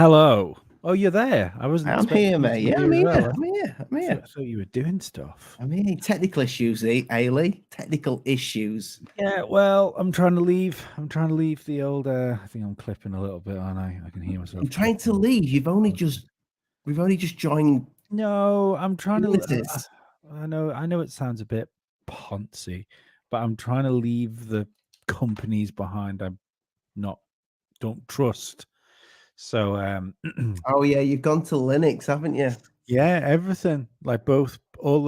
Hello. Oh, you're there. I wasn't I'm expecting here, you to mate. be Yeah, here I'm as here. well. I'm here. I'm I here. thought you were doing stuff. I'm here. Technical issues, Ailey. Technical issues. Yeah, well, I'm trying to leave. I'm trying to leave the old. I think I'm clipping a little bit, aren't I? I can hear myself. I'm trying to clipping. leave. We've only just joined No, I'm trying to. this. I know it sounds a bit poncy, but I'm trying to leave the companies behind. Don't trust. So, Oh yeah, you've gone to Linux, haven't you? yeah, everything like all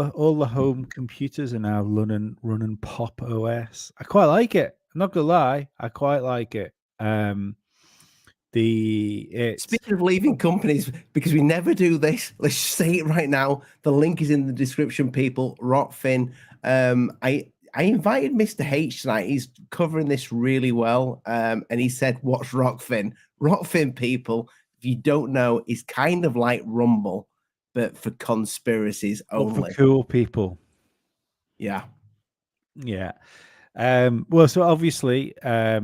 the home computers are now running Pop OS. I quite like it. I'm not gonna lie, I quite like it. It's Speaking of leaving companies, because we never do this, let's just say it right now. The link is in the description, people. Rokfin. I invited Mr. H tonight. He's covering this really well. And he said, "What's Rokfin?" Rokfin, people, if you don't know, is kind of like Rumble, but for conspiracies for only. cool people. Yeah. Yeah. Well, so obviously,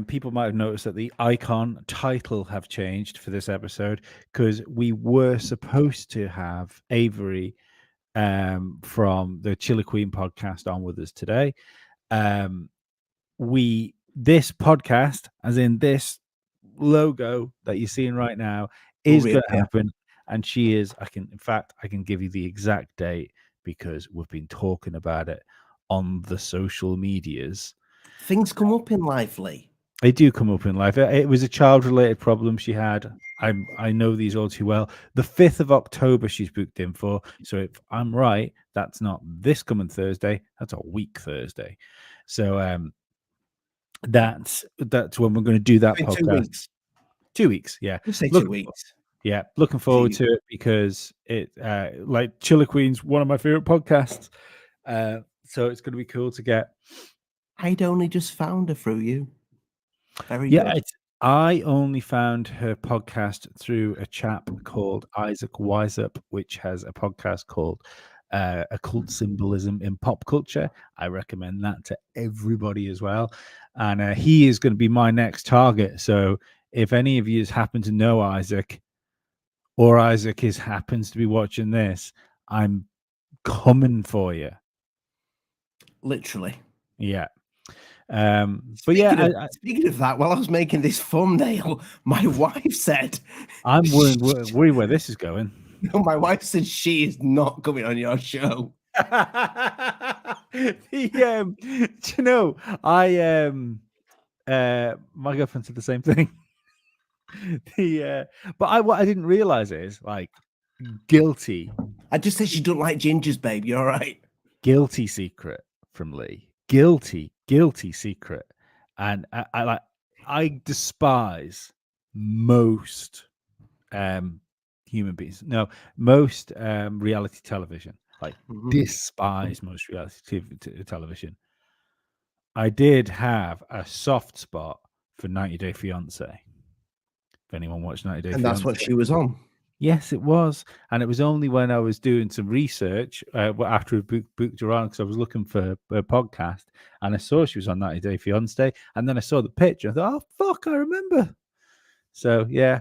people might have noticed that the icon title have changed for this episode because we were supposed to have Avery from the Chiller Queen podcast on with us today. This podcast, as in this logo that you're seeing right now, is going to happen, and she is. I can give you the exact date because we've been talking about it on the social medias. Things come up in life, Lee. They do come up in life. It was a child-related problem she had. I know these all too well. The 5th of October she's booked in for. So if I'm right, that's not this coming Thursday. That's a week Thursday. So that's when we're going to do that podcast. 2 weeks. 2 weeks, yeah. We'll say 2 weeks. Yeah, looking forward to it because it like Chiller Queen's one of my favorite podcasts. So it's going to be cool to get. I'd only just found her through you. Very Yeah, good. I only found her podcast through a chap called Isaac Wiseup, which has a podcast called Occult Symbolism in Pop Culture. I recommend that to everybody as well. And he is going to be my next target. So if any of you happen to know Isaac, or Isaac happens to be watching this, I'm coming for you. Literally. Yeah. Speaking of that, while I was making this thumbnail, my wife said, I'm worried where this is going. My wife said she is not coming on your show. Do you know, my girlfriend said the same thing. But what I didn't realize is like guilty. I just said she don't like gingers, babe. You're all right. Guilty secret from Lee. Guilty secret. And I despise most human beings. No, most reality television. Like despise most reality television. I did have a soft spot for 90 Day Fiance. If anyone watched 90 Day Fiance. And that's what she was on. Yes, it was. And it was only when I was doing some research after I booked her on because I was looking for a podcast and I saw she was on 90 Day Fiance. And then I saw the picture. I thought, oh, fuck, I remember. So, yeah.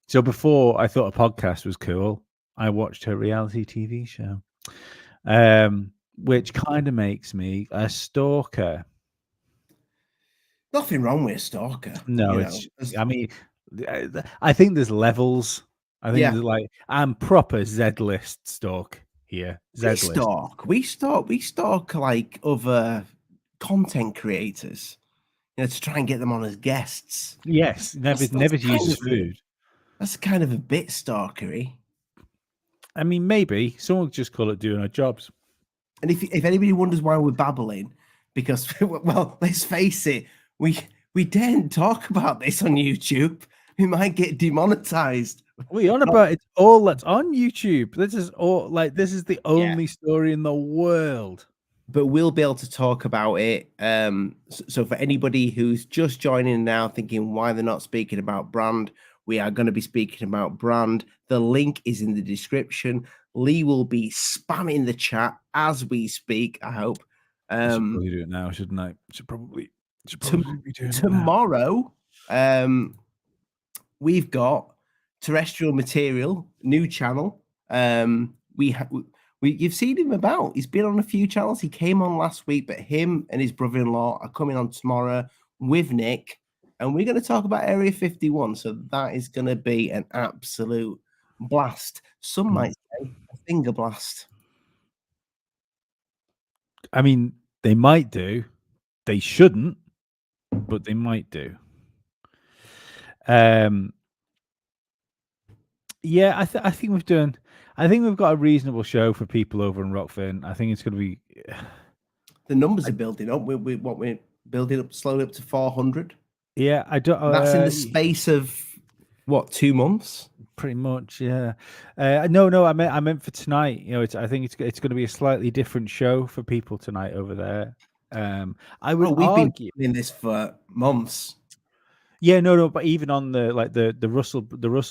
So before I thought a podcast was cool, I watched her reality TV show, which kind of makes me a stalker. Nothing wrong with a stalker. No, I mean, I think there's levels. I think there's like I'm proper Z-list stalk here. Z-list. We stalk like other content creators, to try and get them on as guests. Yes, never use food. That's kind of a bit stalkery. I mean, maybe someone would just call it doing our jobs. And if anybody wonders why we're babbling, because well, let's face it, we daren't talk about this on YouTube. We might get demonetized. We on about it's all that's on YouTube. This is the only story in the world. But we'll be able to talk about it. So for anybody who's just joining now, thinking why they're not speaking about brand, we are going to be speaking about brand. The link is in the description. Lee will be spamming the chat as we speak, I hope. I should probably do it now, shouldn't I? Should probably be doing tomorrow. we've got Terrestrial Material, new channel. You've seen him about. He's been on a few channels. He came on last week, but him and his brother-in-law are coming on tomorrow with Nick, and we're going to talk about Area 51. So that is going to be an absolute blast. Some might say a finger blast. I mean, they might do. They shouldn't, but they might do. Yeah, I think we've done. I think we've got a reasonable show for people over in Rokfin. I think it's going to be. The numbers are building up. We're building up slowly up to 400. Yeah, I don't. That's in the space of what, 2 months? Pretty much, yeah. No, I meant for tonight. You know, I think it's going to be a slightly different show for people tonight over there. I would we've argue been in this for months. Yeah, no, but even on the Russell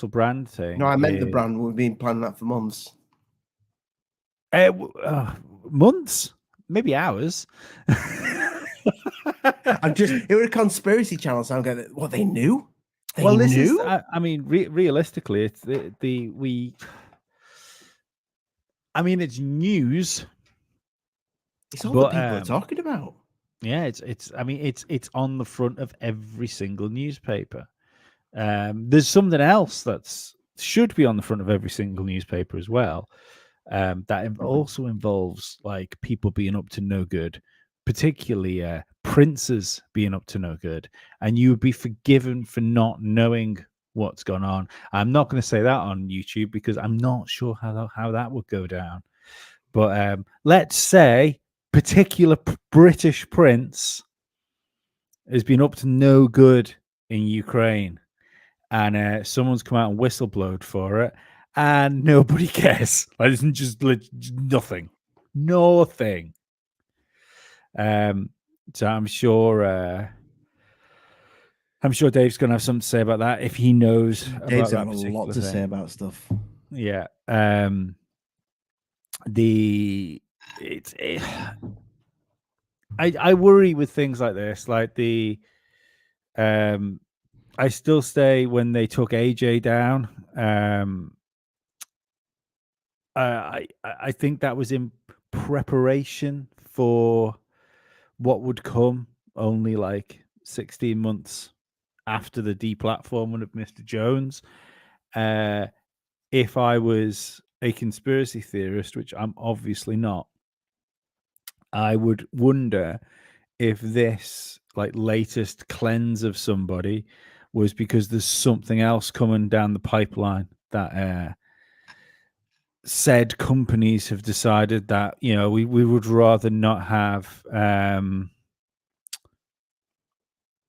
brand thing. No, I meant the brand. We've been planning that for months. Months, maybe hours. It was a conspiracy channel, so I'm going, what, they knew? This is, I mean, realistically, it's I mean, it's news. It's all that people are talking about. Yeah, it's I mean, it's on the front of every single newspaper. There's something else that's should be on the front of every single newspaper as well. That also involves like people being up to no good, particularly princes being up to no good, and you would be forgiven for not knowing what's gone on. I'm not going to say that on YouTube because I'm not sure how that would go down. But let's say particular British prince has been up to no good in Ukraine, and someone's come out and whistleblowed for it, and nobody cares. Like, it's just nothing. So I'm sure Dave's going to have something to say about that if he knows Dave's about that got a lot to say about stuff. Yeah. I worry with things like this, like I still stay when they took AJ down. I think that was in preparation for what would come only like 16 months after the deplatforming of Mr. Jones. If I was a conspiracy theorist, which I'm obviously not, I would wonder if this like latest cleanse of somebody was because there's something else coming down the pipeline that said companies have decided that, you know, we would rather not have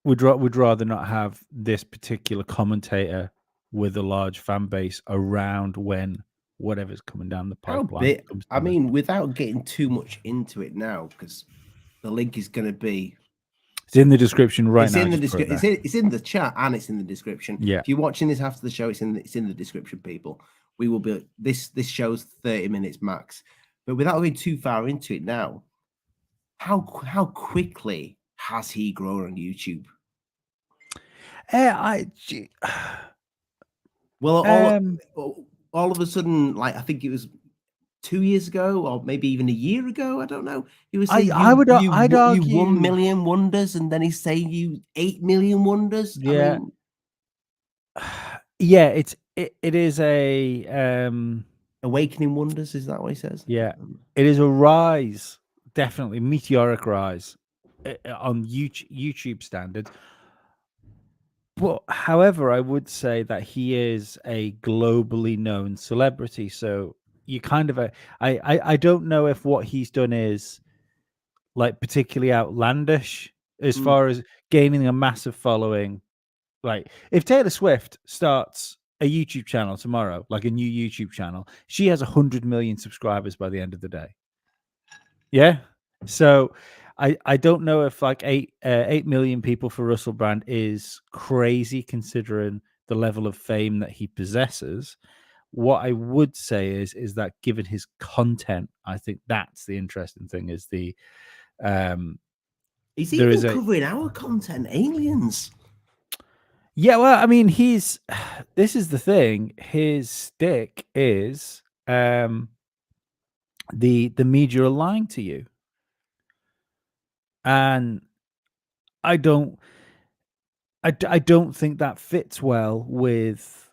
would rather not have this particular commentator with a large fan base around when whatever's coming down the pipeline. I mean, without getting too much into it now, because the link is going to be. It's in the description right now. It's in the description. It's in the chat and it's in the description. Yeah. If you're watching this after the show, it's in the description, people. We will be this show's 30 minutes max. But without going too far into it now, how quickly has he grown on YouTube? All of a sudden, like I think it was 2 years ago, or maybe even a year ago. I don't know. He was saying I'd argue you 1 million wonders, and then he's saying you 8 million wonders. Yeah, I mean, yeah. It is a awakening wonders. Is that what he says? Yeah, it is a rise, definitely meteoric rise on YouTube standards. But however, I would say that he is a globally known celebrity, so you kind of I don't know if what he's done is like particularly outlandish as far as gaining a massive following. Like if Taylor Swift starts a YouTube channel tomorrow, like a new YouTube channel, she has 100 million subscribers by the end of the day. Yeah. So I don't know if like 8 million people for Russell Brand is crazy considering the level of fame that he possesses. What I would say is that given his content, I think that's the interesting thing is the he's even covering our content, aliens. Yeah, well, I mean, he's this is the thing. His stick is the media are lying to you, and I don't I don't think that fits well with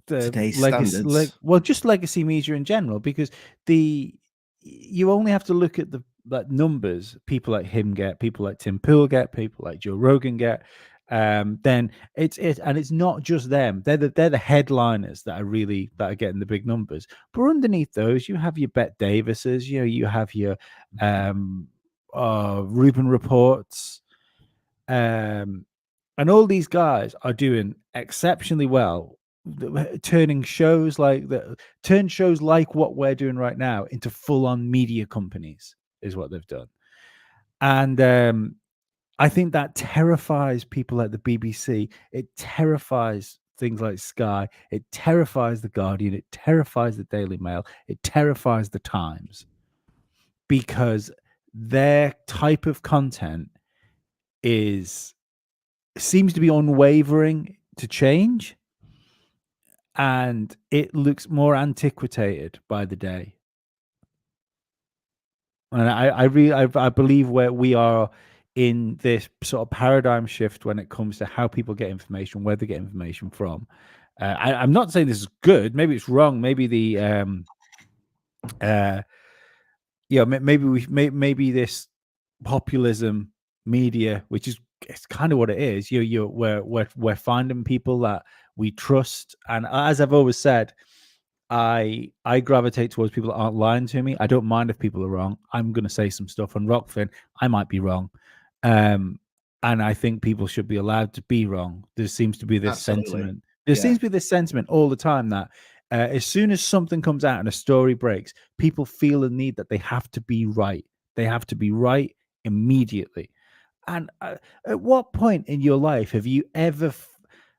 the Today's legacy, standards. well, just legacy media in general, because the you only have to look at the like numbers people like him get, people like Tim Pool get, people like Joe Rogan get. Then it's not just them. They're the headliners that are getting the big numbers. But underneath those, you have your Bet Davises, you have your um Reuben Reports, um and all these guys are doing exceptionally well, turning shows turn shows like what we're doing right now into full-on media companies is what they've done. And I think that terrifies people like the BBC. It terrifies things like Sky. It terrifies the Guardian. It terrifies the Daily Mail. It terrifies the Times, because their type of content is seems to be unwavering to change, and it looks more antiquated by the day. And I believe where we are in this sort of paradigm shift when it comes to how people get information, where they get information from. I'm not saying this is good. Maybe it's wrong. Maybe the maybe this populism media, which is it's kind of what it is. We're finding people that we trust, and as I've always said, I gravitate towards people that aren't lying to me. I don't mind if people are wrong. I'm going to say some stuff on Rokfin. I might be wrong, um, and I think people should be allowed to be wrong. There seems to be this Absolutely. sentiment. There Yeah. seems to be this sentiment all the time that as soon as something comes out and a story breaks, people feel the need that they have to be right. They have to be right immediately. And at what point in your life have you ever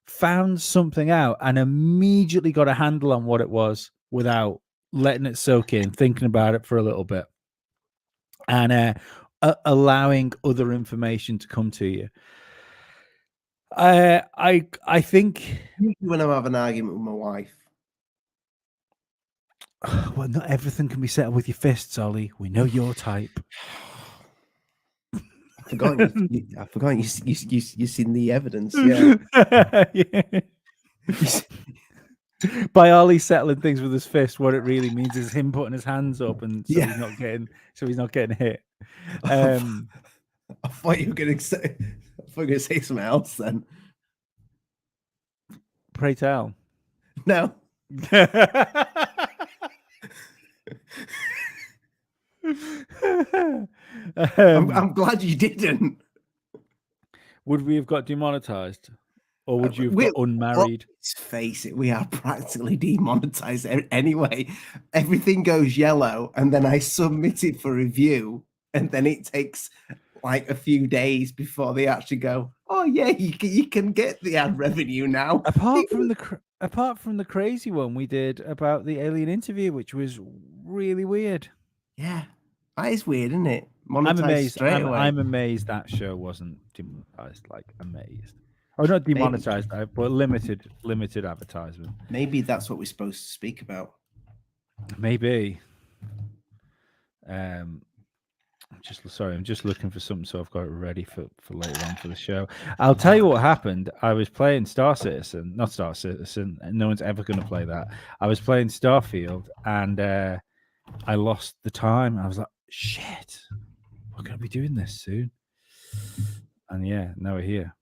found something out and immediately got a handle on what it was without letting it soak in, thinking about it for a little bit, and allowing other information to come to you? I think When I'm having an argument with my wife. well, not everything can be settled with your fists, Ollie. We know your type. I forgot you seen the evidence. Yeah. Yeah. By Ollie settling things with his fist, what it really means is him putting his hands up, and so he's not getting hit. I thought you were going to say something else then. Pray tell. No. I'm glad you didn't. Would we have got demonetized, or would you have got unmarried? Let's face it, we are practically demonetized anyway. Everything goes yellow, and then I submit it for review, and then it takes like a few days before they actually go, "Oh yeah, you can get the ad revenue now." Apart from the crazy one we did about the alien interview, which was really weird. Yeah, that is weird, isn't it? I'm amazed. Straight away. I'm amazed that show wasn't demonetized. Like amazed, or not demonetized, but limited advertisement. Maybe that's what we're supposed to speak about. Maybe. I'm just looking for something so I've got it ready for later on for the show. I'll tell you what happened. I was playing not Star Citizen. No one's ever going to play that. I was playing Starfield, and I lost the time. I was like, shit, we're going to be doing this soon. And yeah, now we're here.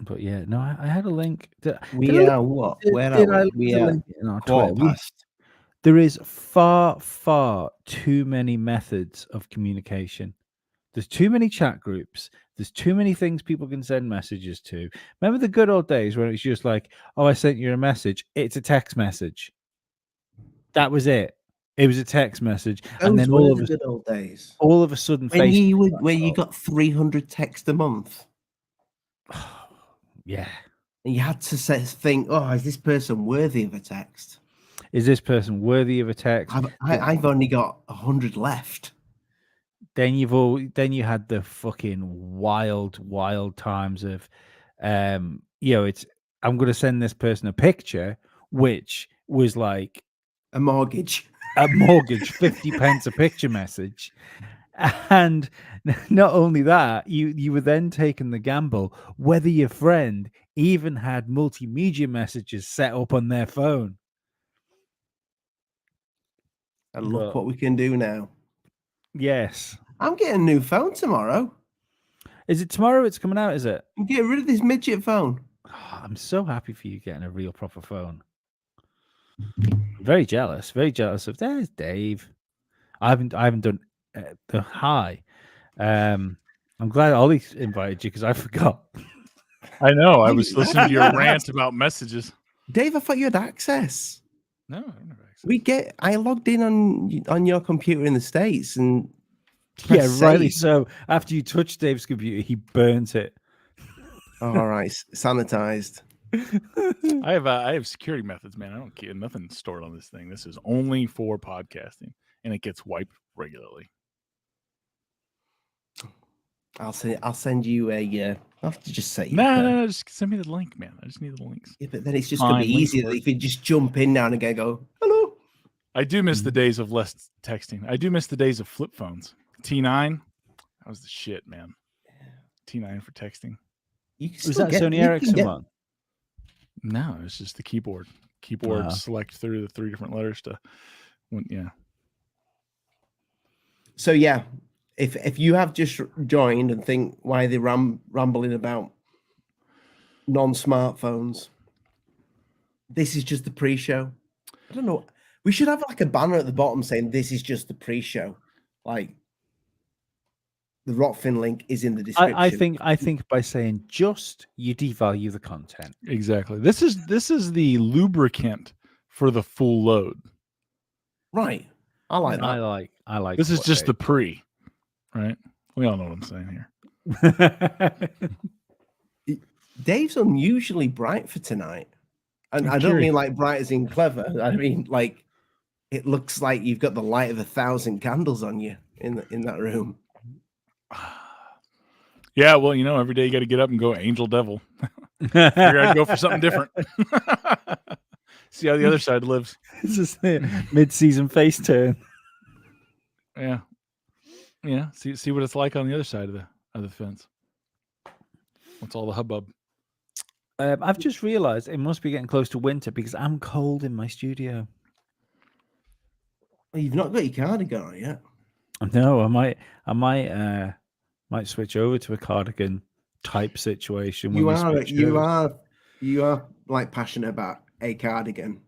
But yeah, no, I had a link. We are what? Where are we? We are quarter past. There is far, far too many methods of communication. There's too many chat groups. There's too many things people can send messages to. Remember the good old days when it's just like, oh, I sent you a message. It's a text message. That was it. It was a text message. And then all of the good old days. All of a sudden, when you got 300 texts a month. Yeah. And you had to think, oh, is this person worthy of a text? Is this person worthy of a text? I've only got 100 left. then you had the fucking wild times of, it's I'm gonna send this person a picture, which was like A mortgage. a mortgage, 50 pence a picture message. And not only that, you were then taking the gamble whether your friend even had multimedia messages set up on their phone. And look But what we can do now. yes. I'm getting a new phone tomorrow. Is it tomorrow it's coming out, is it? I'm getting rid of this midget phone. Oh, I'm so happy for you getting a real proper phone. Very jealous of there's Dave. I haven't done the hi. I'm glad Ollie invited you because I forgot. I know. I was listening to your rant about messages. Dave, I thought you had access. No, I don't have access. I logged in on your computer in the States and Yeah, pressed rightly save. so. After you touch Dave's computer, he burns it. All right, sanitized. I have security methods, man. I don't care. Nothing's stored on this thing. This is only for podcasting, and it gets wiped regularly. I'll send you a. I'll have to just say. No, just send me the link, man. I just need the links. Yeah, but then it's just gonna be easier if you just jump in now and again. Go hello. I do miss the days of less texting. I do miss the days of flip phones. T9, that was the shit, man. T9 for texting. Was that Sony Ericsson one? No, it's just the keyboard. Select through the 3 different letters to. Yeah. So yeah, if you have just joined and think why they're rambling about non-smartphones, this is just the pre-show. I don't know. We should have like a banner at the bottom saying this is just the pre-show. Like the Rokfin link is in the description. I think by saying just, you devalue the content. Exactly. This is the lubricant for the full load. Right. I like that. I like. This is just the pre, right? We all know what I'm saying here. Dave's unusually bright for tonight. And I don't mean like bright as in clever. I mean like it looks like you've got the light of 1,000 candles on you in that room. Yeah, well, every day you got to get up and go angel devil. Figure I'd go for something different. See how the other side lives. This is the mid-season face turn. Yeah. See what it's like on the other side of the fence. What's all the hubbub? I've just realized it must be getting close to winter because I'm cold in my studio. Well, you've not got your cardigan on yet. No, I might switch over to a cardigan type situation. You are like passionate about a cardigan.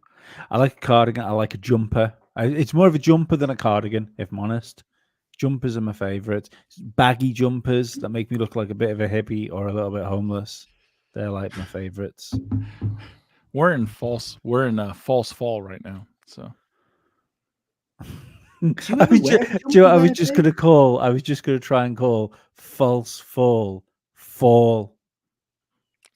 I like a cardigan. I like a jumper. It's more of a jumper than a cardigan, if I'm honest. Jumpers are my favorite. Baggy jumpers that make me look like a bit of a hippie or a little bit homeless. They're like my favorites. We're in false fall right now. So I was just going to try and call false fall.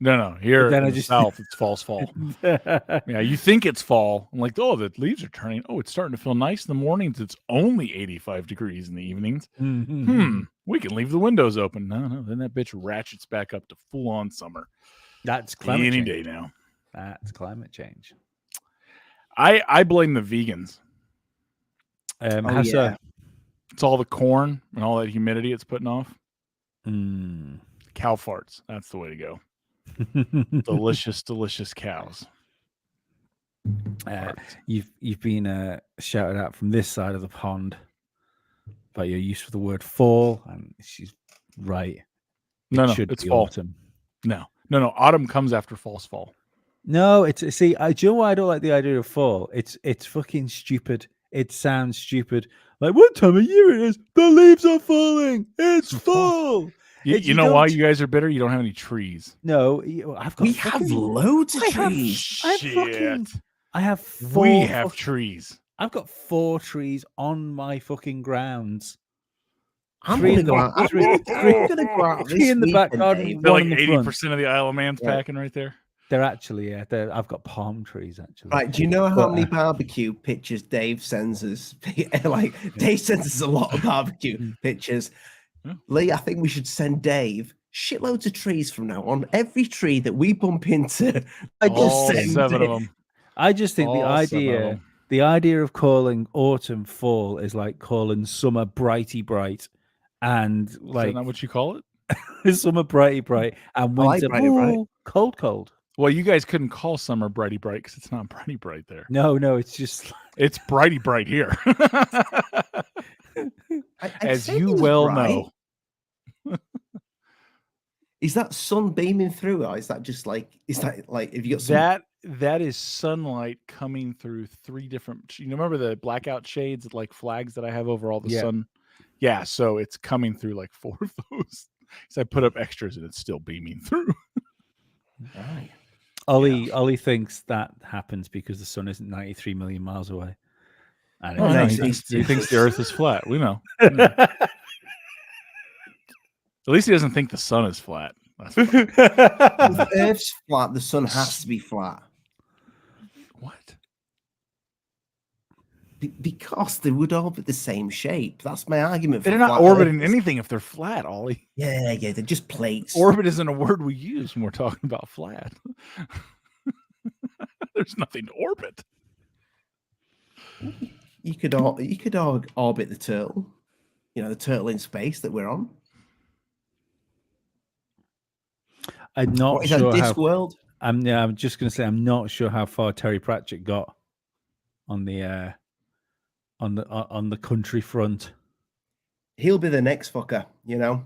No. Here in the South, it's false fall. Yeah, you think it's fall. I'm like, oh, the leaves are turning. Oh, it's starting to feel nice in the mornings. It's only 85 degrees in the evenings. We can leave the windows open. No. Then that bitch ratchets back up to full-on summer. That's climate change. Any day now. That's climate change. I blame the vegans. How so? It's all the corn and all that humidity it's putting off. Cow farts. That's the way to go. Delicious cows. You've been shouted out from this side of the pond about your use of the word fall, and she's right. It's fall. Autumn. No. Autumn comes after false fall. No, do you know why I don't like the idea of fall? It's fucking stupid. It sounds stupid. Like, what time of year it is? The leaves are falling. It's fall. You know why you guys are bitter? You don't have any trees. No, we have loads of trees. I have 4. We have trees. I've got 4 trees on my fucking grounds. I'm going to go out. I'm going to go out 3 in the back garden. They're like 80% of the Isle of Man's packing right there. They're actually, I've got palm trees actually. Right. Do you know how But, many barbecue pictures Dave sends us? Like Dave sends us a lot of barbecue pictures. Yeah. Lee, I think we should send Dave shitloads of trees from now on. Every tree that we bump into, I just All send 7 it. of them. I just think All 7 of 'em. the idea of calling autumn fall is like calling summer brighty bright, and Is that like not what you call it? summer brighty bright, and I like winter brighty bright. cold cold. Well, you guys couldn't call summer brighty bright because it's not brighty bright there. No, it's just It's brighty bright here. I'd As say you it's well bright. know. Is that sun beaming through, or is that just like if you got some That is sunlight coming through 3 different. You remember the blackout shades, like flags that I have over all the sun? Yeah, so it's coming through like 4 of those. So I put up extras and it's still beaming through. right. Ollie thinks that happens because the sun isn't 93 million miles away. And Oh, no, he thinks the Earth is flat. We know. At least he doesn't think the sun is flat. That's fine. If the Earth's flat, the sun has to be flat. What? Because they would orbit the same shape. That's my argument. They're for not flat orbiting Earthers. anything if they're flat, Ollie. Yeah, they're just plates. Orbit isn't a word we use when we're talking about flat. There's nothing to orbit. You could orbit the turtle. You know, the turtle in space that we're on. I'm not What is that, sure how. Discworld? I'm just going to say I'm not sure how far Terry Pratchett got on the country front. He'll be the next fucker, you know.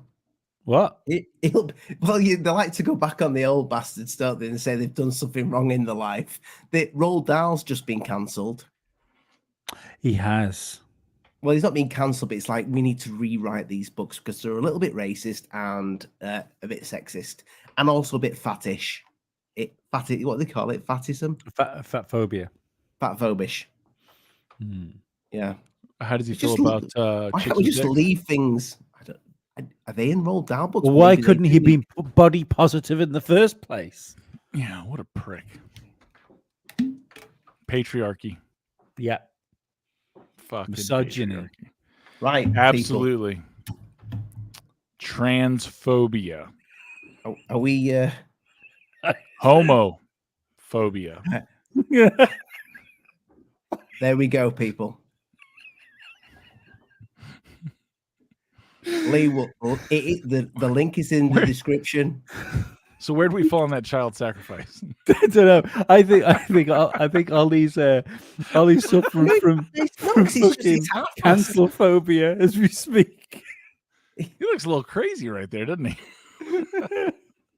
What? They like to go back on the old bastards, don't they, and say they've done something wrong in their life. Roald Dahl's just been cancelled. He has. Well, he's not been cancelled, but it's like we need to rewrite these books because they're a little bit racist and a bit sexist, and also a bit fattish. What do they call it? Fattism? Fat phobia. Fatphobish. Yeah. How does he feel about why can't we just leave things? Are they in Roald Dahl books? Well, why couldn't he be body positive in the first place? Yeah, what a prick. Patriarchy. Yeah. Fucking misogyny. patriarchy. Right. Absolutely. People. Transphobia. Are we homophobia? There we go, people. Lee, the link is in the description. So where do we fall on that child sacrifice? I don't know. I think Ollie's suffering from fucking cancel phobia as we speak. He looks a little crazy right there, doesn't he?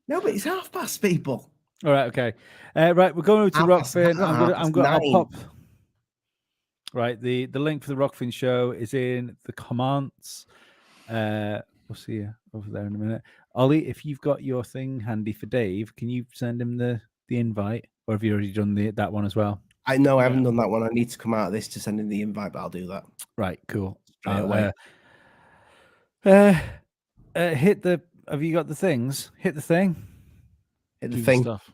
No, but it's past, people. All right, okay. Right, we're going over to Rokfin. I'll pop. Right, the link for the Rokfin show is in the comments. We'll see you over there in a minute. Ollie, if you've got your thing handy for Dave, can you send him the invite, or have you already done that one as well? I know I haven't done that one. I need to come out of this to send him the invite, but I'll do that. Right, cool. Hit the. Have you got the things? Hit the thing. Hit the thing. Stuff.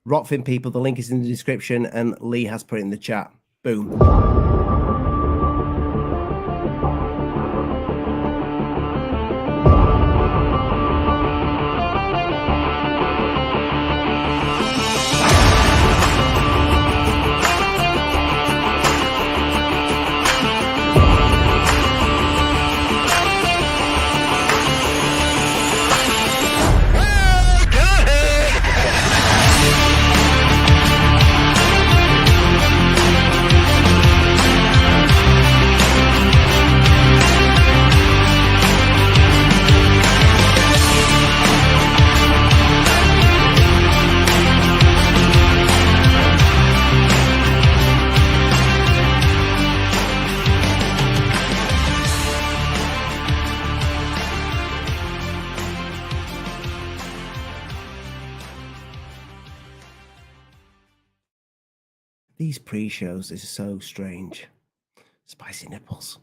Rokfin, people. The link is in the description, and Lee has put it in the chat. Boom. These pre-shows is so strange. Spicy nipples.